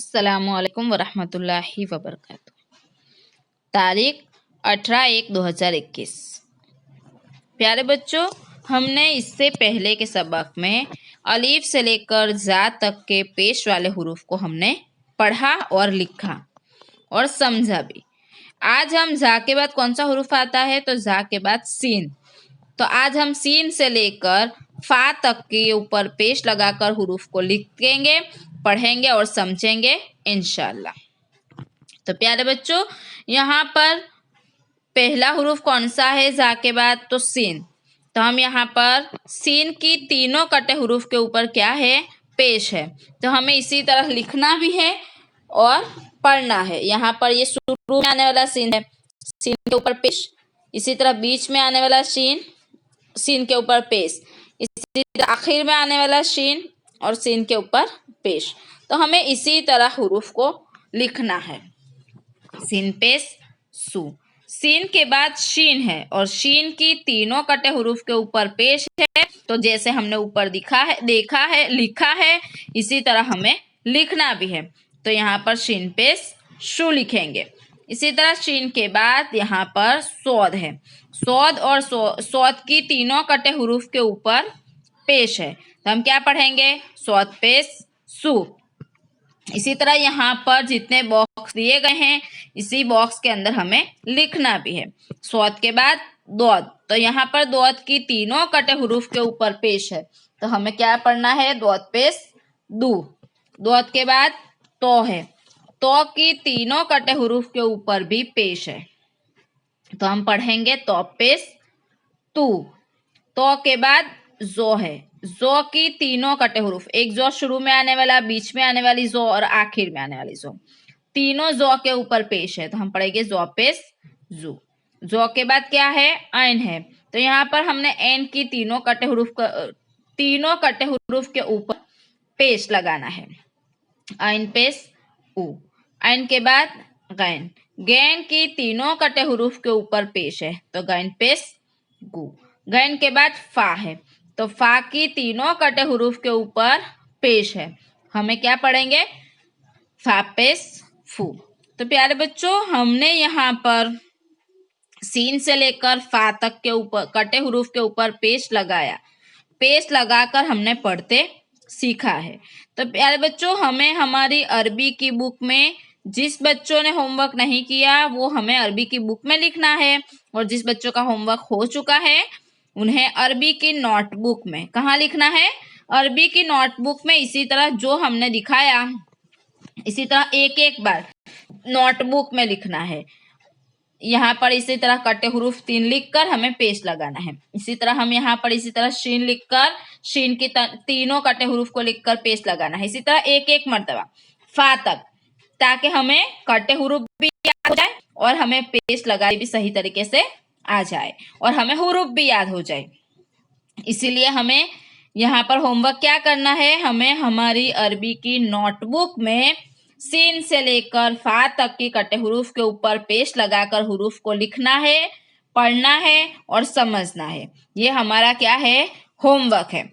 अस्सलामुअलैकुम वरहमतुल्लाहि वबरकातुह। तारीख 18/1/2021। प्यारे बच्चों, हमने इससे पहले के सबक में अलीफ से लेकर जा तक के पेश वाले हुरूफ को हमने पढ़ा और लिखा और समझा भी। आज हम जा के बाद कौन सा हुरूफ आता है? तो जा के बाद सीन। तो आज हम सीन से लेकर फा तक के ऊपर पेश लगाकर हुरूफ को लिखेंगे, पढ़ेंगे और समझेंगे इंशाल्लाह। तो प्यारे बच्चों, यहाँ पर पहला हुरूफ कौन सा है जा के बाद? तो सीन। तो हम यहाँ पर सीन की तीनों कटे हुरूफ के ऊपर क्या है? पेश है। तो हमें इसी तरह लिखना भी है और पढ़ना है। यहाँ पर ये शुरू में आने वाला सीन है, सीन के ऊपर पेश। इसी तरह बीच में आने वाला सीन, सीन के ऊपर पेश। इसी तरह आखिर में आने वाला सीन और सीन के ऊपर पेश। तो हमें इसी तरह हुरूफ को लिखना है। सीन पेश सू। सीन के बाद शीन है और शीन की तीनों कटे हुरूफ के ऊपर पेश है। तो जैसे हमने ऊपर देखा है, लिखा है, इसी तरह हमें लिखना भी है। तो यहाँ पर शीन पेश शू लिखेंगे। इसी तरह शीन के बाद यहाँ पर सौद है। सौद और सौद की तीनों कटे हुरूफ के ऊपर पेश है। तो हम क्या पढ़ेंगे? सौद पेश सू। इसी तरह यहाँ पर जितने बॉक्स दिए गए हैं, इसी बॉक्स के अंदर हमें लिखना भी है। सौद के बाद दौद। तो यहाँ पर दौद की तीनों कटे हुरूफ के ऊपर पेश है। तो हमें क्या पढ़ना है? दौद पेश दू। दौद के बाद तो है। तो की तीनों कटे हुरूफ के ऊपर भी पेश है। तो हम पढ़ेंगे तो पेश तू। तो के बाद जो है। जो की तीनों कटे हुरूफ, एक जो शुरू में आने वाला, बीच में आने वाली जो और आखिर में आने वाली जो, तीनों जो के ऊपर पेश है। तो हम पढ़ेंगे जो पेश जू। जो के बाद क्या है? ऐन है। तो यहाँ पर हमने ऐन की तीनों कटे हुरूफ के ऊपर पेश लगाना है। ऐन पेश ऊ। ऐन के बाद गैन। गैन की तीनों कटे हुरूफ के ऊपर पेश है। तो गैन पेश गू। गैन के बाद फा है। तो फा की तीनों कटे हुरूफ के ऊपर पेश है। हमें क्या पढ़ेंगे? फा पेश फू। तो प्यारे बच्चों, हमने यहाँ पर सीन से लेकर फा तक के ऊपर कटे हुरूफ के ऊपर पेश लगाया। पेश लगाकर हमने पढ़ते सीखा है। तो प्यारे बच्चों, हमें हमारी अरबी की बुक में, जिस बच्चों ने होमवर्क नहीं किया वो हमें अरबी की बुक में लिखना है, और जिस बच्चों का होमवर्क हो चुका है उन्हें अरबी की नोटबुक में, कहाँ लिखना है? अरबी की नोटबुक में। इसी तरह जो हमने दिखाया, इसी तरह एक एक बार नोटबुक में लिखना है। यहाँ पर इसी तरह कटे हुरूफ 3 लिखकर हमें पेश लगाना है। इसी तरह हम यहाँ पर इसी तरह शीन लिखकर शीन की तीनों कटे हुरूफ को लिखकर पेश लगाना है। इसी तरह एक एक मर्तबा फा तक, ताकि हमें कटे हुरूफ भी याद हो जाए और हमें पेश लगाए भी सही तरीके से आ जाए और हमें हुरूफ भी याद हो जाए। इसीलिए हमें यहाँ पर होमवर्क क्या करना है? हमें हमारी अरबी की नोटबुक में सीन से लेकर फा तक की कटे हुरूफ के ऊपर पेश लगाकर हुरूफ को लिखना है, पढ़ना है और समझना है। ये हमारा क्या है? होमवर्क है।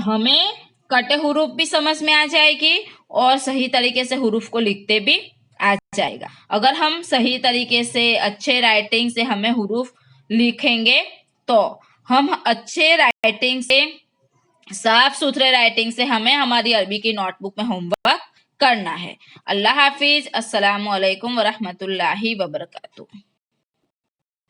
हमें कटे हुरूफ भी समझ में आ जाएगी और सही तरीके से हुरूफ को लिखते भी आ जाएगा। अगर हम सही तरीके से अच्छे राइटिंग से हमें हुरूफ लिखेंगे तो हम अच्छे राइटिंग से, साफ सुथरे राइटिंग से हमें हमारी अरबी की नोटबुक में होमवर्क करना है। अल्लाह हाफिज। अस्सलामु अलैकुम वरहमतुल्लाहि वबरकातुह।